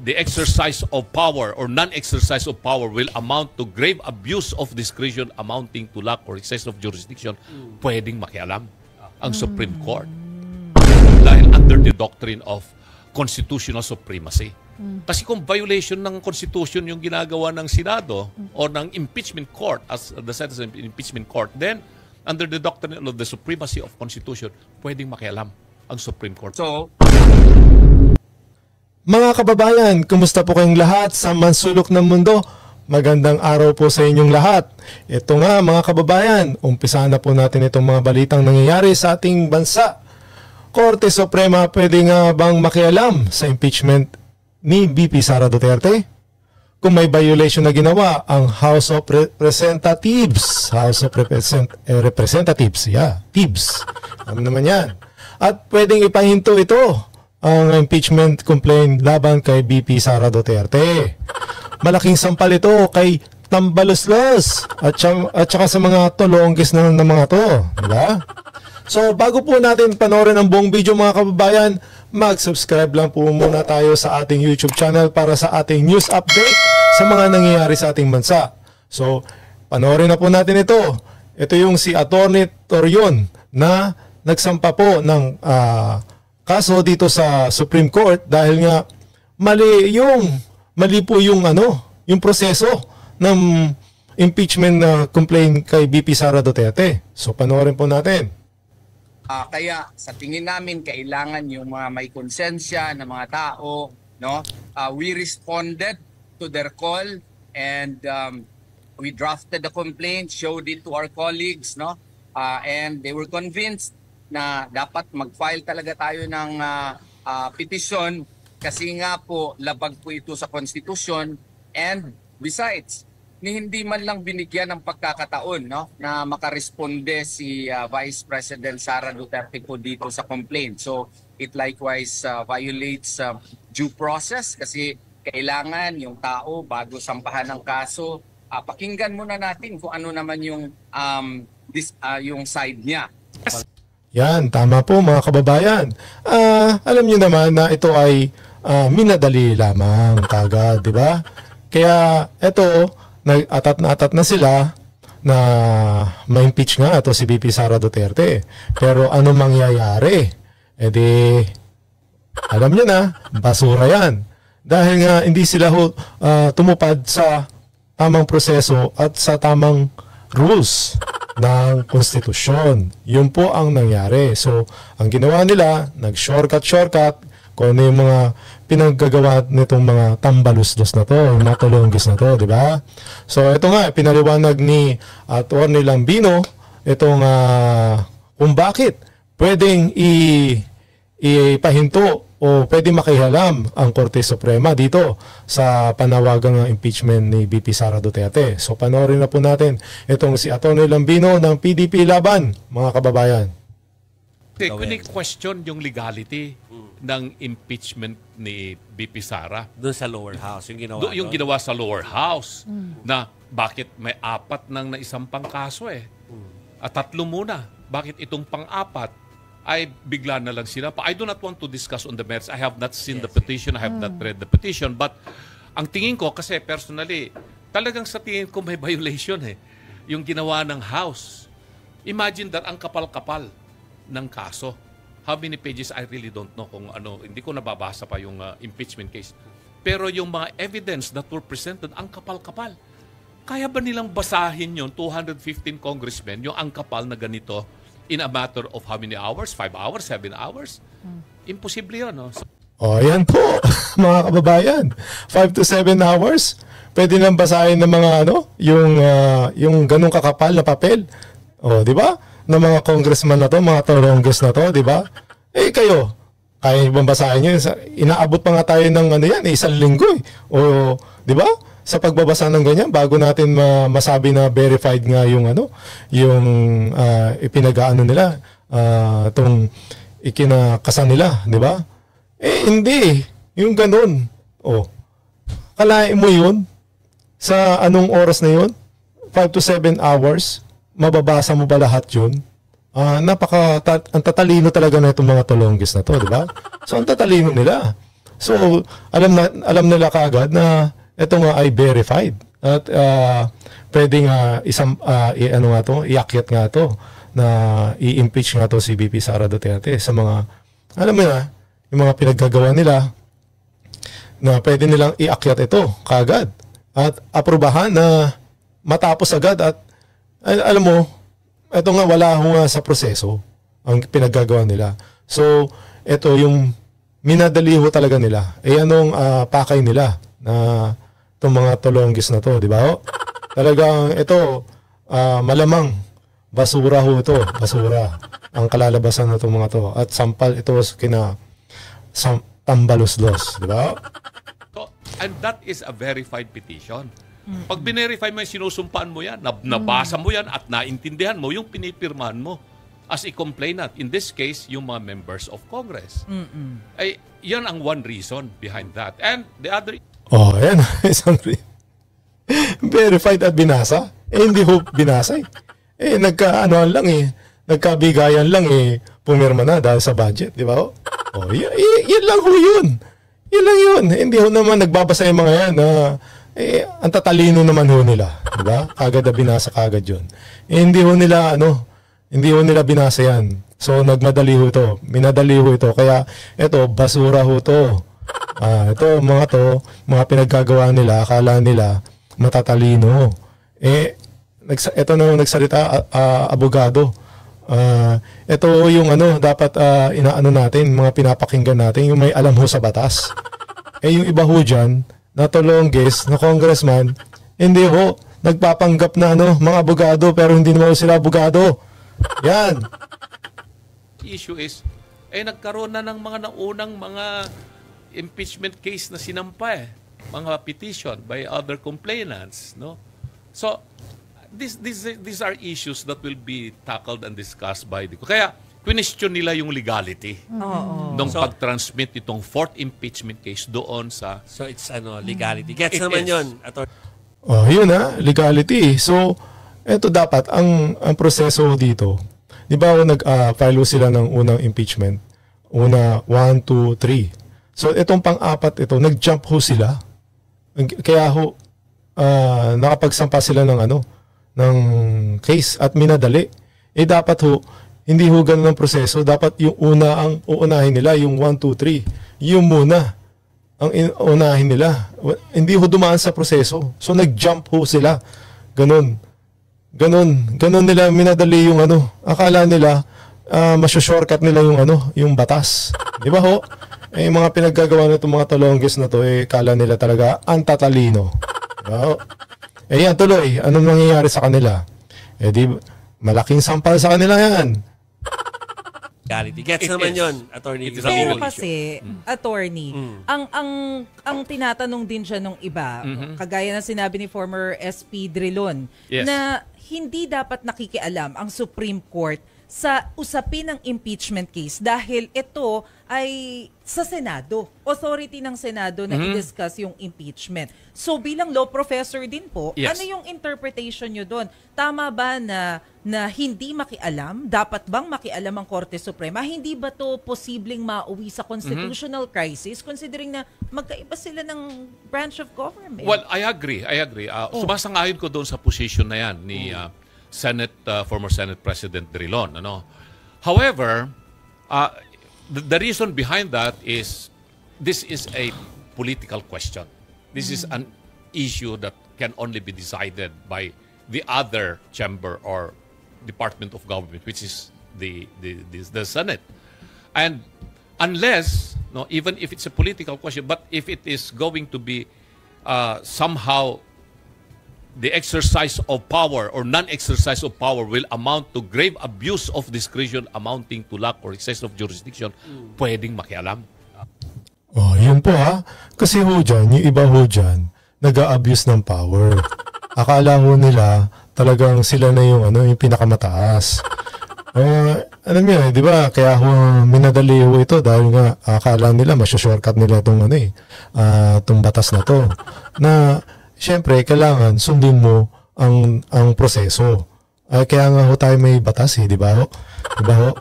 the exercise of power or non-exercise of power will amount to grave abuse of discretion amounting to lack or excess of jurisdiction, pwedeng makialam ang Supreme Court. Dahil under the doctrine of constitutional supremacy. Kasi kung violation ng Constitution yung ginagawa ng Senado o ng impeachment court as the sentence of impeachment court, then under the doctrine of the supremacy of Constitution, pwedeng makialam ang Supreme Court. So, mga kababayan, kumusta po kayong lahat sa mansulok ng mundo? Magandang araw po sa inyong lahat. Ito nga mga kababayan, umpisahan na po natin itong mga balitang nangyayari sa ating bansa. Korte Suprema pwede nga bang makialam sa impeachment ni VP Sara Duterte? Kung may violation na ginawa ang House of Representatives, TIBS. Ano naman yan? At pwedeng ipahinto ito ang impeachment complaint laban kay VP Sara Duterte. Malaking sampal ito kay Tambaloslos at saka sa mga tolonggis na mga to, diba? So bago po natin panoorin ang buong video mga kababayan, mag-subscribe lang po muna tayo sa ating YouTube channel para sa ating news update sa mga nangyayari sa ating bansa. So panoorin na po natin ito. Ito yung si Atty. Torion na nagsampa po ng kaso dito sa Supreme Court dahil nga mali po yung proseso ng impeachment na complaint kay VP Sara Duterte. So panoorin po natin. Kaya sa tingin namin kailangan yung mga may konsensya na mga tao, no? We responded to their call and we drafted the complaint, showed it to our colleagues, no? And they were convinced na dapat mag-file talaga tayo ng petition kasi nga po labag po ito sa konstitusyon, and besides ni hindi man lang binigyan ng pagkakataon, no, na makaresponde si Vice President Sara Duterte po dito sa complaint. So it likewise violates due process kasi kailangan yung tao bago sampahan ng kaso, pakinggan muna natin kung ano naman yung side niya. Yan, tama po mga kababayan. Alam niyo naman na ito ay minadali lamang kagad, di ba? Kaya ito, nag-atat na sila na ma-impeach nga ito si VP Sara Duterte. Pero ano mangyayari? E di, alam niyo na, basura yan. Dahil nga hindi sila tumupad sa tamang proseso at sa tamang rules ng konstitusyon. Yun po ang nangyari. So, ang ginawa nila, nag-shortcut, kung ano yung mga pinaggagawa nitong mga tambalusdos na to, yung mga tolonggis na to, di ba? So, ito nga, pinaliwanag ni Atty. Lambino, itong kung bakit pwedeng ipahinto o pwedeng makihalam ang Korte Suprema dito sa panawagang impeachment ni VP Sara Duterte. So, panoorin na po natin itong si Atty. Lambino ng PDP Laban, mga kababayan. Question yung legality ng impeachment ni VP Sara doon sa lower house, yung ginawa sa lower house na bakit may 4 nang naisampang kaso at 3 muna, bakit itong pang-4 ay bigla na lang sila pa. I do not want to discuss on the merits. I have not seen the petition, I have not read the petition, but ang tingin ko kasi personally talagang sa tingin ko may violation yung ginawa ng house. Imagine that ang kapal-kapal ng kaso. How many pages, I really don't know kung ano, hindi ko nababasa pa yung impeachment case. Pero yung mga evidence that were presented, ang kapal-kapal. Kaya ba nilang basahin yung 215 congressmen, yung ang kapal na ganito, in a matter of how many hours? 5 hours? 7 hours? Imposible yun, no? So, yan po, mga kababayan. 5 to 7 hours. Pwede nang basahin ng mga yung ganung kakapal na papel. Di ba? Ng mga congressman na to, mga tolonggis na to, di ba? Kayo, kaya bang basahin nyo? Inaabot pa nga tayo ng isang linggo di ba? Sa pagbabasa ng ganyan, bago natin masabi na verified nga yung ipinag-aano nila, itong ikinakasan nila, di ba? Hindi. Yung ganun. Kalahin mo yun? Sa anong oras na yun? 5 to 7 hours? Mababasa mo ba lahat yun? Ang tatalino talaga na itong mga tolonggis na to, di ba? So, ang tatalino nila. So, alam nila kaagad na ito nga ay verified. At pwedeng iakyat nga to na i-impeach nga to si VP Sara Duterte sa mga, alam mo na, yung mga pinaggagawa nila na pwede nilang iakyat ito kaagad at aprobahan na matapos agad at alam mo, ito nga wala ho nga sa proseso ang pinaggagawa nila. So, ito yung minadali ho talaga nila. Anong pakay nila na itong mga tolonggis na to, di ba? Talagang ito, malamang basura ho ito, basura ang kalalabasan na itong mga to. At sampal ito kina tambaluslos, di ba? So, and that is a verified petition. Pag binerify mo, sinusumpaan mo yan, nabasa mo yan at naintindihan mo yung pinipirmahan mo as a complainant. In this case, yung mga members of Congress. Ay, yan ang one reason behind that. And the other... Oh, yan. Verified at binasa. Hindi ho binasa eh. Nagkabigayan lang pumirma na dahil sa budget, di ba? Oh, yan lang ho yun. Yan lang yun. Hindi ho naman nagbabasa yung mga yan na ang tatalino naman ho nila, di ba? Kagad na binasa kagad yun. Hindi ho nila binasa yan. So nagmadali ho ito. Minadali ho ito. Kaya ito, basura ho ito. Ito, mga pinaggagawa nila, akala nila matatalino. Ito na nagsalita, abogado. Ito yung dapat inaano natin, mga pinapakinggan natin, yung may alam ho sa batas. Yung iba ho dyan, na tolonggis, na congressman, hindi ho, nagpapanggap na mga abogado, pero hindi naman sila abogado. Yan. Issue is, nagkaroon na ng mga naunang mga impeachment case na sinampa mga petition by other complainants, no? So, these are issues that will be tackled and discussed by the... Kaya, question nila yung legality nung pag-transmit itong fourth impeachment case doon sa... So it's legality. Gets naman yun. Yun legality. So, eto dapat, ang proseso dito, di ba nag-file sila ng unang impeachment? Una, 1, 2, 3. So, itong pang-apat ito, nag-jump ho sila. Kaya ho, nakapagsampa sila ng ng case at minadali. Dapat ho, hindi ho ganun ang proseso. Dapat yung una ang uunahin nila, yung 1, 2, 3. Yung muna ang uunahin nila. Hindi ho dumaan sa proseso. So nag-jump ho sila. Ganun nila minadali yung Akala nila masyo-shortcut nila yung yung batas. Di ba ho? Yung mga pinaggagawa na itong mga tolonggis na to, kala nila talaga ang tatalino. Diba? Yan tuloy. Anong nangyayari sa kanila? Di malaking sampal sa kanila yan. Gets naman yun, attorney. Pero kasi, attorney, ang tinatanong din siya nung iba, kagaya na sinabi ni former SP Drilon, na hindi dapat nakikialam ang Supreme Court sa usapin ng impeachment case dahil ito ay sa Senado. Authority ng Senado na i-discuss yung impeachment. So bilang law professor din po, ano yung interpretation nyo doon? Tama ba na hindi makialam? Dapat bang makialam ang Korte Suprema? Hindi ba to posibleng mauwi sa constitutional crisis considering na magkaiba sila ng branch of government? Well, I agree. Sumasang-ayon ko doon sa position na yan ni former Senate President Drilon. However, the reason behind that is this is a political question. This is an issue that can only be decided by the other chamber or department of government, which is the Senate. And unless, even if it's a political question, but if it is going to be somehow the exercise of power or non-exercise of power will amount to grave abuse of discretion amounting to lack or excess of jurisdiction, pwedeng makialam. Yun po Kasi ho dyan, yung iba ho dyan, nag-a-abuse ng power. Akala ho nila, talagang sila na yung pinakamataas. Alam niyo, di ba? Kaya ho, minadali ho ito dahil nga, akala nila, masya-shortcut nila itong batas na to. Na, siyempre, kailangan sundin mo ang proseso. Kaya nga ho tayo may batas di ba ho? Di ba ho?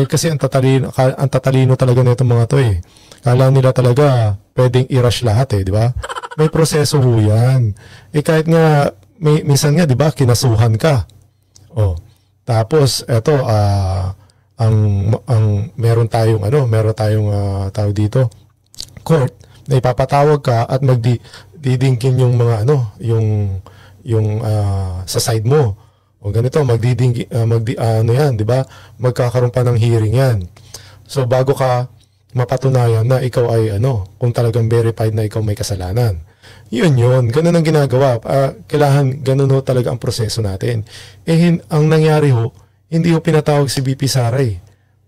Kasi ang tatalino talaga nitong mga to Kala nila talaga pwedeng i-rush lahat di ba? May proseso ho yan. Kahit nga, minsan nga, di ba, kinasuhan ka. Tapos, eto, meron tayong tawag dito, court, na ipapatawag ka at magdidingkin yung mga sa side mo. O ganito, yan, di ba? Magkakaroon pa ng hearing yan. So, bago ka mapatunayan na ikaw ay kung talagang verified na ikaw may kasalanan. Yun. Ganun ang ginagawa. Kailangan ganun ho talaga ang proseso natin. Ang nangyari ho, hindi ho pinatawag si VP Sara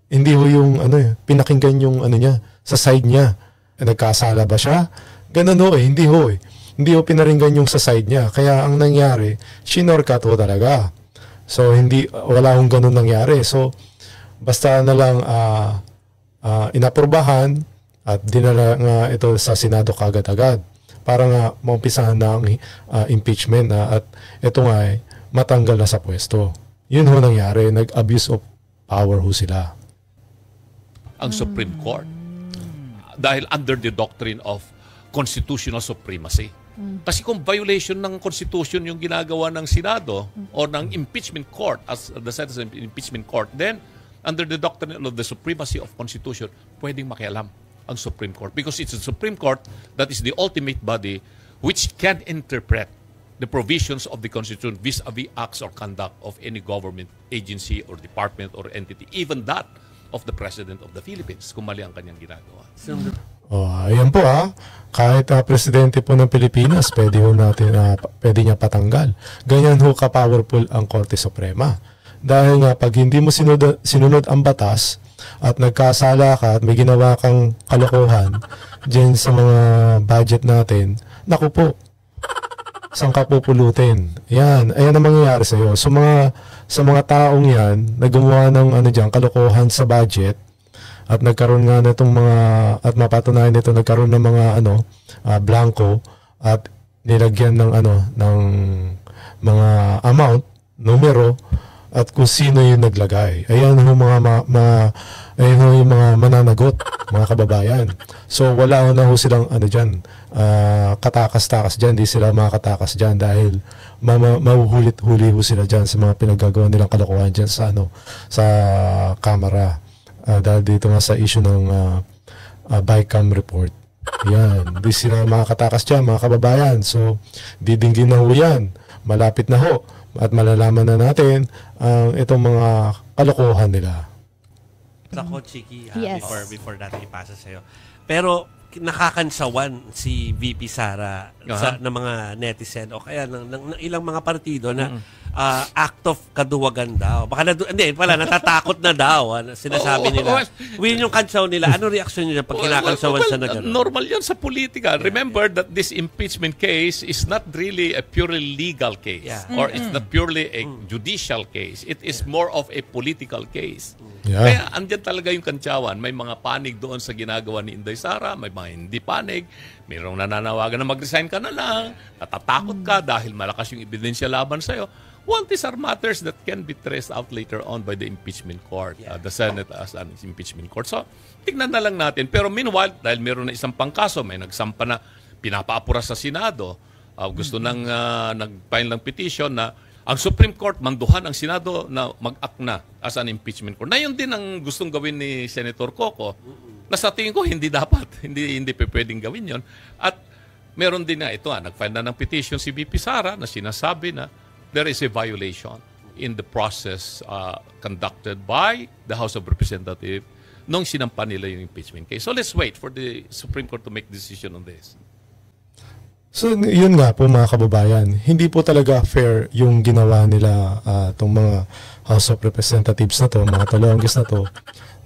Hindi ho yung pinakinggan yung niya, sa side niya. Nagkasala ba siya? Ganun ho hindi ho Hindi ho pinaringgan yung sa side niya. Kaya ang nangyari, shinorkat ho talaga. So, wala hong ganun nangyari. So, basta na lang inaprubahan at dinala nga ito sa Senado kagad-agad para nga maumpisahan na ang impeachment at ito nga matanggal na sa pwesto. Yun ho nangyari. Nag-abuse of power ho sila. Ang Supreme Court. Dahil under the doctrine of constitutional supremacy. Kasi kung violation ng Constitution yung ginagawa ng Senado o ng impeachment court, as the sentence of impeachment court, then under the doctrine of the supremacy of Constitution, pwedeng makialam ang Supreme Court. Because it's the Supreme Court that is the ultimate body which can interpret the provisions of the Constitution vis-a-vis acts or conduct of any government agency or department or entity, even that of the President of the Philippines, kung mali ang kanyang ginagawa. Ayan po kahit presidente po ng Pilipinas, pwede niya patanggal. Ganyan ho ka-powerful ang Korte Suprema. Dahil nga, pag hindi mo sinunod ang batas at nagkasala ka at may ginawa kang kalokohan dyan sa mga budget natin, naku po, saan ka pupulutin? Ayan ang mangyayari sa iyo. So, sa mga taong yan, nagawa ng kalokohan sa budget at nagkaroon nga nitong at mapatunayan nito nagkaroon ng mga blanco at nilagyan ng mga amount, numero, at kung sino yung naglagay. Ayan yung mga mananagot, mga kababayan. So, wala na ho silang katakas-takas dyan. Di sila makakatakas dyan dahil mahuhulit-huli ho sila dyan sa mga pinagagawa nilang kalokohan dyan sa kamera. Dahil dito nga sa issue ng BICAM report. Yan. Di sila makakatakas dyan, mga kababayan. So, didinggin na ho yan. Malapit na ho. At malalaman na natin itong mga kalokohan nila. Ako, Chiki, Yes. before natin ipasa sa'yo. Pero nakakansawan si VP Sara ng mga netizen o kaya ng ilang mga partido na act of kaduwagan daw. Baka natatakot na daw. Sinasabi nila. Win yung kansaw nila. Ano reaksyon nila pag kinakansawan siya na gano'n? Normal yan sa politika. Remember that this impeachment case is not really a purely legal case or it's not purely a judicial case. It is more of a political case. Yeah. Kaya andyan talaga yung kantsawan. May mga panig doon sa ginagawa ni Inday Sara, may mga hindi panig, mayroong nananawagan na mag-resign ka na lang, natatakot ka dahil malakas yung ebidensya laban sa'yo. Well, these are matters that can be traced out later on by the impeachment court, the Senate as an impeachment court. So, tignan na lang natin. Pero meanwhile, dahil mayroon na isang pangkaso, may nagsampa na pinapaapura sa Senado, gusto nang nag-file ng petition na ang Supreme Court manduhan ang Senado na mag-act na as an impeachment court. Na yun din ang gustong gawin ni Senator Coco. Na sa tingin ko, hindi dapat. Hindi pwedeng gawin yon. At meron din na ito, nag-file na ng petition si VP Sara na sinasabi na there is a violation in the process conducted by the House of Representatives nung sinampa nila yung impeachment case. So let's wait for the Supreme Court to make decision on this. So, yun nga po mga kababayan, hindi po talaga fair yung ginawa nila itong mga House of Representatives na to, mga talonggis na to,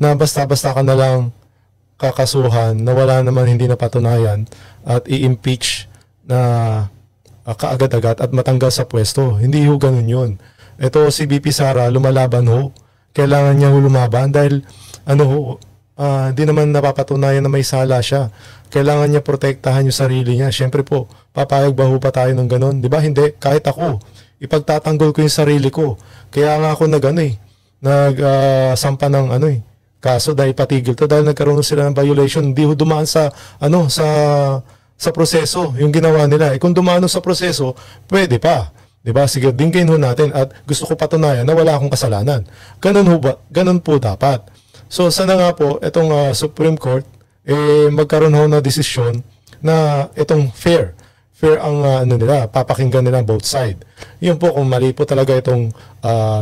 na basta-basta ka na lang kakasuhan na wala naman hindi napatunayan at i-impeach na kaagad-agad at matanggal sa pwesto. Hindi ho ganun yun. Ito si VP Sara, lumalaban ho. Kailangan niya ho lumaban dahil hindi naman napapatunayan na may sala siya. Kailangan niya protektahan yung sarili niya. Siyempre po, papayag ba ho pa tayo ng ganun? Di ba? Hindi. Kahit ako, ipagtatanggol ko yung sarili ko. Kaya nga ako nagsampa ng kaso dahil patigil to dahil nagkaroon sila ng violation, hindi ho dumaan sa sa proseso yung ginawa nila. Kung dumaan sa proseso, pwede pa. 'Di ba? Sige, dinggin ho natin at gusto ko patunayan na wala akong kasalanan. Ganun po dapat. So sana nga po itong Supreme Court magkaroon ho na desisyon na itong fair ang nila, papakinggan nila both side. Yun po kung mali po talaga itong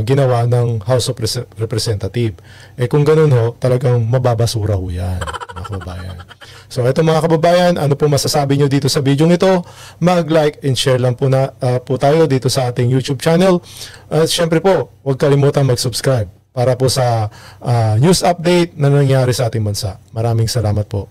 ginawa ng House of Representative. Kung ganun ho, talagang mababasura ho yan, mga kababayan. So ito mga kababayan, ano po masasabi nyo dito sa video ito? Mag-like and share lang po po tayo dito sa ating YouTube channel. At syempre po, huwag kalimutan mag-subscribe para po sa news update na nangyari sa ating bansa. Maraming salamat po.